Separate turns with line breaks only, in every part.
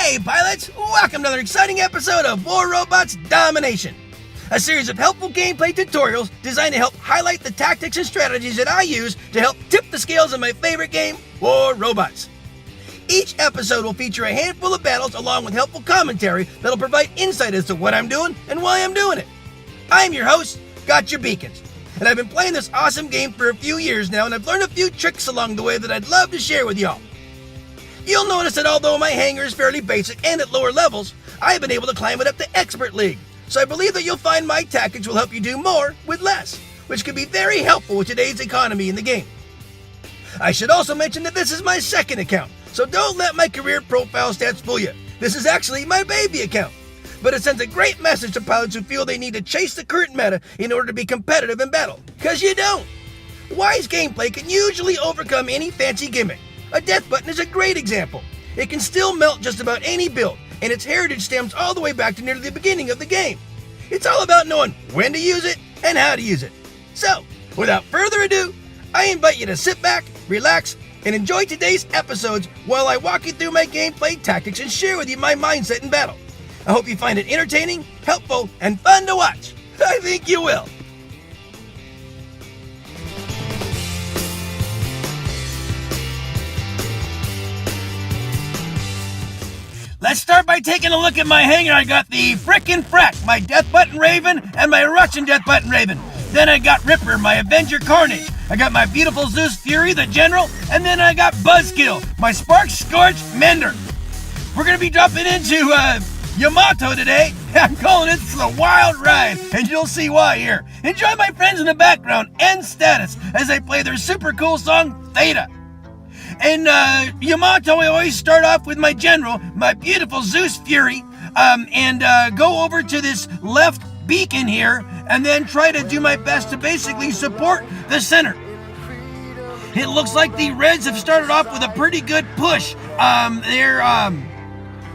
Hey pilots, welcome to another exciting episode of War Robots Domination, a series of helpful gameplay tutorials designed to help highlight the tactics and strategies that I use to help tip the scales in my favorite game, War Robots. Each episode will feature a handful of battles along with helpful commentary that'll provide insight as to what I'm doing and why I'm doing it. I'm your host, Gotchure Beacons, and I've been playing this awesome game for a few years now, and I've learned a few tricks along the way that I'd love to share with y'all. You'll notice that although my hangar is fairly basic and at lower levels, I've been able to climb it up to Expert League, so I believe that you'll find my tactics will help you do more with less, which can be very helpful with today's economy in the game. I should also mention that this is my second account, so don't let my career profile stats fool you. This is actually my baby account, but it sends a great message to pilots who feel they need to chase the current meta in order to be competitive in battle, because you don't. Wise gameplay can usually overcome any fancy gimmick. A death button is a great example. It can still melt just about any build, and its heritage stems all the way back to nearly the beginning of the game. It's all about knowing when to use it and how to use it. So, without further ado, I invite you to sit back, relax, and enjoy today's episodes while I walk you through my gameplay tactics and share with you my mindset in battle. I hope you find it entertaining, helpful, and fun to watch. I think you will. Let's start by taking a look at my hangar. I got the frickin' Frack, my Death Button Raven, and my Russian Death Button Raven. Then I got Ripper, my Avenger Carnage. I got my beautiful Zeus Fury, the General, and then I got Buzzkill, my Spark Scorch Mender. We're gonna be dropping into Yamato today. I'm calling it the Wild Ride, and you'll see why here. Enjoy my friends in the background and status as I play their super cool song, Theta. In Yamato, I always start off with my general, my beautiful Zeus Fury, and go over to this left beacon here, and then try to do my best to basically support the center. It looks like the Reds have started off with a pretty good push.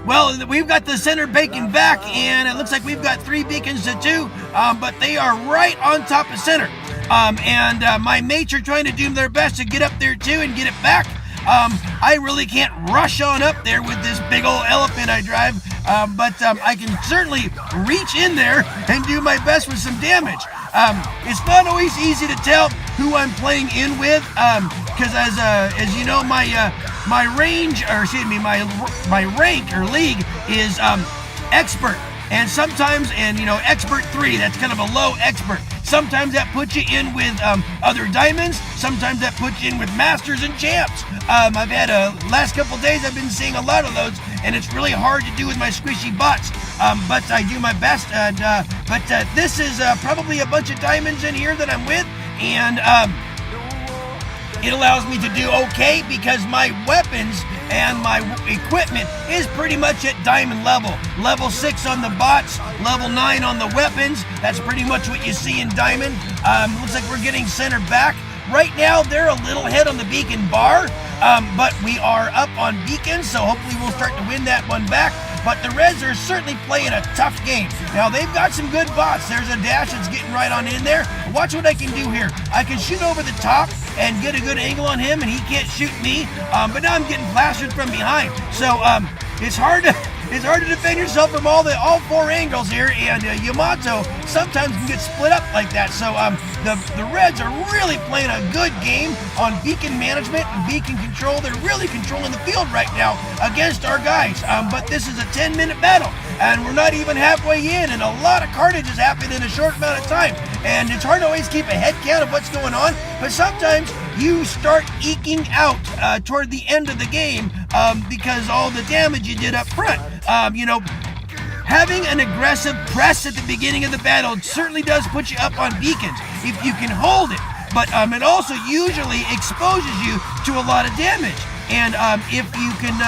Well, we've got the center bacon back, and it looks like we've got 3 beacons to 2, but they are right on top of center. My mates are trying to do their best to get up there too and get it back. I really can't rush on up there with this big old elephant I drive, but I can certainly reach in there and do my best with some damage. It's not always easy to tell who I'm playing in with, because as you know, my range, or excuse me, my rank or league is expert. And sometimes, expert 3, that's kind of a low expert. Sometimes that puts you in with other diamonds. Sometimes that puts you in with masters and champs. I've had last couple days, I've been seeing a lot of those, and it's really hard to do with my squishy bots. But I do my best. But this is probably a bunch of diamonds in here that I'm with, and it allows me to do okay because my weapons and my equipment is pretty much at diamond level. Level 6 on the bots, level 9 on the weapons. That's pretty much what you see in diamond. Looks like we're getting center back. Right now, they're a little ahead on the beacon bar, but we are up on beacons, so hopefully we'll start to win that one back. But the Reds are certainly playing a tough game. Now, they've got some good bots. There's a dash that's getting right on in there. Watch what I can do here. I can shoot over the top and get a good angle on him, and he can't shoot me. But now I'm getting plastered from behind. So it's hard to defend yourself from all 4 angles here, and Yamato sometimes can get split up like that. So the Reds are really playing a good game on beacon management and beacon control. They're really controlling the field right now against our guys. But this is a 10-minute battle, and we're not even halfway in, and a lot of carnage has happened in a short amount of time. And it's hard to always keep a head count of what's going on, but sometimes you start eking out toward the end of the game because all the damage you did up front. Having an aggressive press at the beginning of the battle certainly does put you up on beacons if you can hold it, but it also usually exposes you to a lot of damage. And if you can,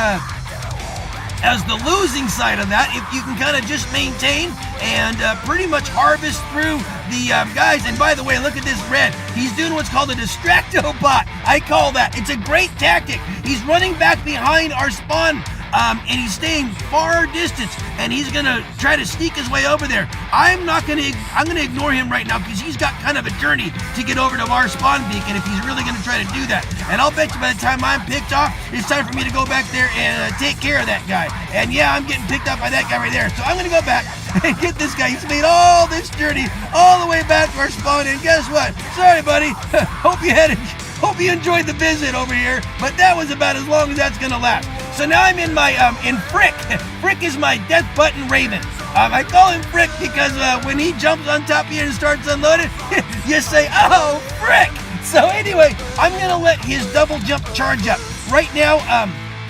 as the losing side of that, if you can kind of just maintain and pretty much harvest through the guys. And by the way, look at this Red. He's doing what's called a distracto bot. I call that. It's a great tactic. He's running back behind our spawn and he's staying far distance, and he's gonna try to sneak his way over there. I'm gonna ignore him right now because he's got kind of a journey to get over to our spawn beacon if he's really gonna try to do that. And I'll bet you by the time I'm picked off, it's time for me to go back there and take care of that guy. And yeah, I'm getting picked up by that guy right there. So I'm gonna go back and get this guy. He's made all this journey all the way back to our spawn, and guess what? Sorry, buddy. Hope you enjoyed the visit over here, but that was about as long as that's gonna last. So now I'm in my in Frick. Frick is my death button raven. I call him Frick because when he jumps on top of you and starts unloading, you say, "Oh, Frick!" So anyway, I'm gonna let his double jump charge up. Right now,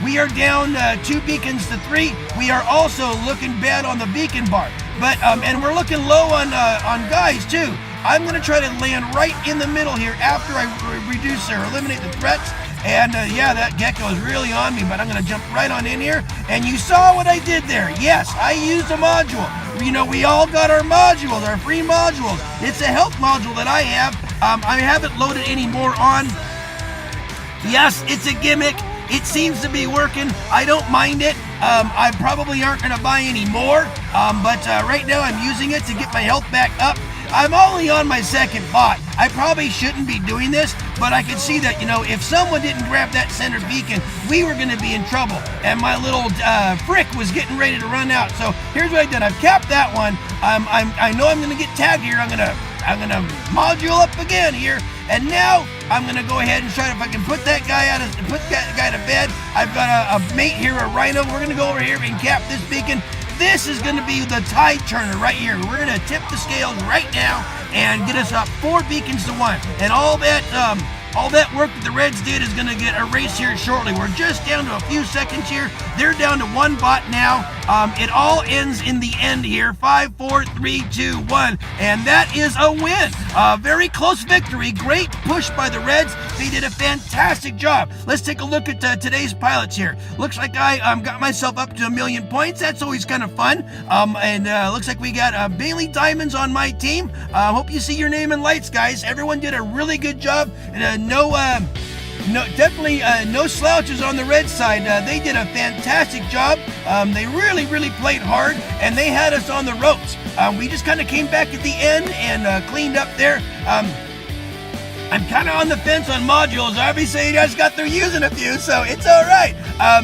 we are down 2 beacons to 3. We are also looking bad on the beacon bar, but and we're looking low on guys too. I'm gonna try to land right in the middle here after I reduce or eliminate the threats. And yeah, that gecko is really on me, but I'm gonna jump right on in here. And you saw what I did there. Yes, I used a module. You know, we all got our modules, our free modules. It's a health module that I have. I haven't loaded any more on. Yes, it's a gimmick. It seems to be working. I don't mind it. I probably aren't gonna buy any more, but right now I'm using it to get my health back up. I'm only on my second bot. I probably shouldn't be doing this, but I could see that, you know, if someone didn't grab that center beacon, we were going to be in trouble. And my little Frick was getting ready to run out. So here's what I did. I've capped that one. I know I'm going to get tagged here. I'm gonna module up again here. And now I'm gonna go ahead and try to, if I can put that guy to bed. I've got a mate here, a rhino. We're gonna go over here and cap this beacon. This is going to be the tide turner right here. We're going to tip the scales right now and get us up 4 beacons to 1. And all that work that the Reds did is going to get erased here shortly. We're just down to a few seconds here. They're down to 1 bot now. It all ends in the end here. 5, 4, 3, 2, 1. And that is a win. Very close victory. Great push by the Reds. They did a fantastic job. Let's take a look at today's pilots here. Looks like I got myself up to 1,000,000 points. That's always kind of fun. And looks like we got Bailey Diamonds on my team. Hope you see your name in lights, guys. Everyone did a really good job. Definitely no slouches on the Red side. They did a fantastic job. They really played hard, and they had us on the ropes. We just kind of came back at the end and cleaned up there. I'm kind of on the fence on modules. Obviously, you guys got through using a few, so it's all right.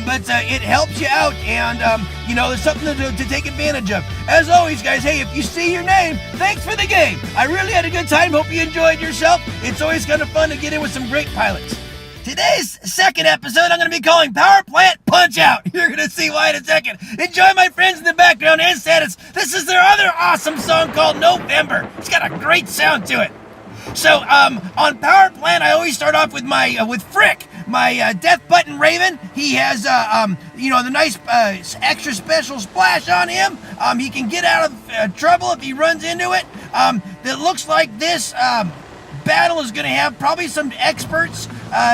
But it helps you out, and you know, there's something to take advantage of. As always, guys, hey, if you see your name, thanks for the game. I really had a good time. Hope you enjoyed yourself. It's always kind of fun to get in with some great pilots. Today's second episode, I'm going to be calling Power Plant Punch Out. You're going to see why in a second. Enjoy my friends in the background and status. This is their other awesome song called November. It's got a great sound to it. So, on Power Plant, I always start off with my, with Frick, my, Death Button Raven. He has, you know, the nice, extra special splash on him. He can get out of trouble if he runs into it. That looks like this, battle is going to have probably some experts,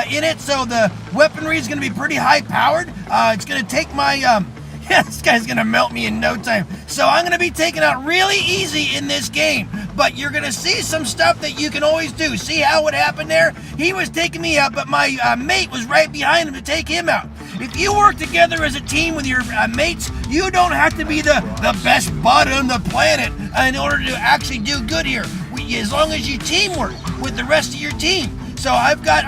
in it, so the weaponry is going to be pretty high powered. It's going to take my, yeah, this guy's going to melt me in no time. So I'm going to be taken out really easy in this game. But you're going to see some stuff that you can always do. See how it happened there? He was taking me out, but my mate was right behind him to take him out. If you work together as a team with your mates, you don't have to be the best bot on the planet in order to actually do good here. As long as you teamwork with the rest of your team. So I've got,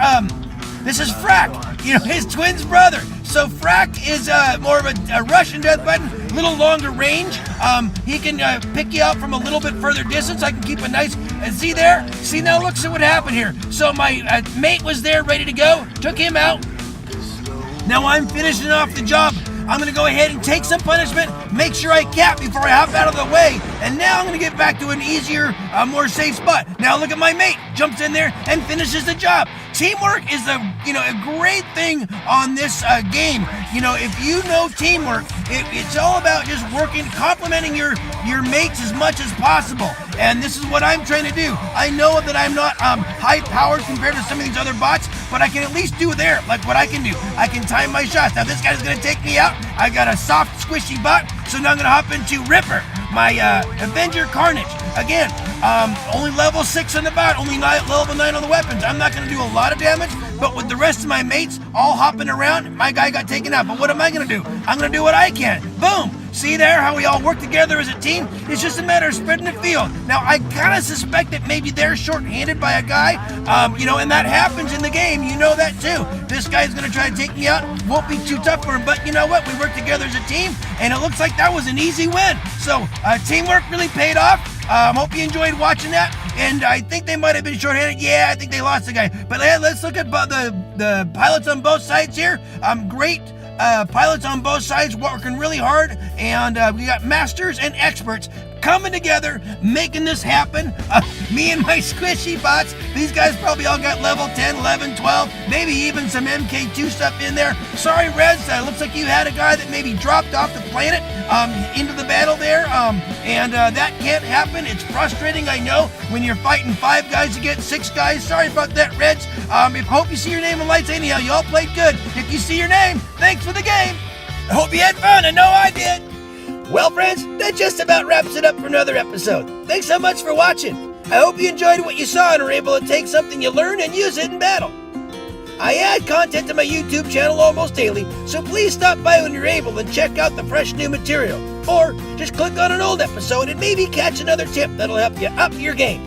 this is Frack, you know, his twin's brother. So Frack is more of a Russian death button, a little longer range. He can pick you out from a little bit further distance. I can keep a nice, and see there? See now, look at what happened here. So my mate was there ready to go, took him out. Now I'm finishing off the job. I'm going to go ahead and take some punishment, make sure I cap before I hop out of the way, and now I'm going to get back to an easier, more safe spot. Now look at my mate, jumps in there and finishes the job. Teamwork is a great thing on this game. You know, if you know teamwork, it's all about just working, complimenting your mates as much as possible. And this is what I'm trying to do. I know that I'm not high powered compared to some of these other bots, but I can at least do there, like what I can do. I can time my shots. Now this guy's gonna take me out. I got a soft, squishy bot. So now I'm gonna hop into Ripper, my Avenger Carnage. Again, only level 6 on the bat, only level 9 on the weapons. I'm not gonna do a lot of damage, but with the rest of my mates all hopping around, my guy got taken out. But what am I gonna do? I'm gonna do what I can. Boom! See there how we all work together as a team? It's just a matter of spreading the field. Now, I kind of suspect that maybe they're short-handed by a guy, and that happens in the game. You know that too. This guy's going to try to take me out. Won't be too tough for him, but you know what? We work together as a team, and it looks like that was an easy win. So, teamwork really paid off. Hope you enjoyed watching that. And I think they might have been short-handed. Yeah, I think they lost the guy. But let's look at the pilots on both sides here. Great. Pilots on both sides working really hard, and we got masters and experts coming together, making this happen. Me and my squishy bots, these guys probably all got level 10, 11, 12, maybe even some MK2 stuff in there. Sorry, Rez, looks like you had a guy that maybe dropped off the planet into the battle there, and that can't happen. It's frustrating, I know, when you're fighting 5 guys against 6 guys. Sorry about that, Reds. Hope you see your name in lights anyhow. You all played good. If you see your name, thanks for the game. I hope you had fun. I know I did. Well, friends, that just about wraps it up for another episode. Thanks so much for watching. I hope you enjoyed what you saw and are able to take something you learned and use it in battle. I add content to my YouTube channel almost daily, so please stop by when you're able and check out the fresh new material. Or just click on an old episode and maybe catch another tip that'll help you up your game.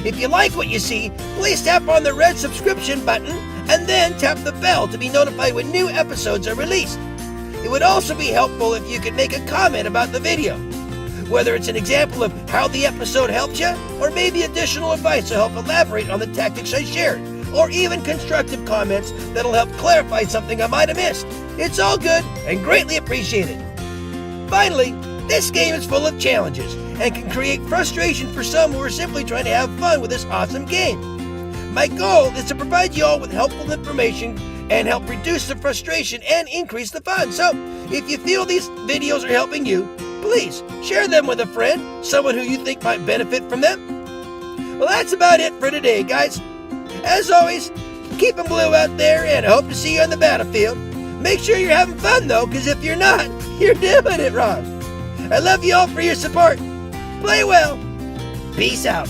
If you like what you see, please tap on the red subscription button and then tap the bell to be notified when new episodes are released. It would also be helpful if you could make a comment about the video, whether it's an example of how the episode helped you, or maybe additional advice to help elaborate on the tactics I shared, or even constructive comments that'll help clarify something I might have missed. It's all good and greatly appreciated. Finally, this game is full of challenges and can create frustration for some who are simply trying to have fun with this awesome game. My goal is to provide you all with helpful information and help reduce the frustration and increase the fun. So, if you feel these videos are helping you, please share them with a friend, someone who you think might benefit from them. Well, that's about it for today, guys. As always, keep them blue out there, and I hope to see you on the battlefield. Make sure you're having fun, though, because if you're not, you're doing it wrong. I love you all for your support. Play well. Peace out.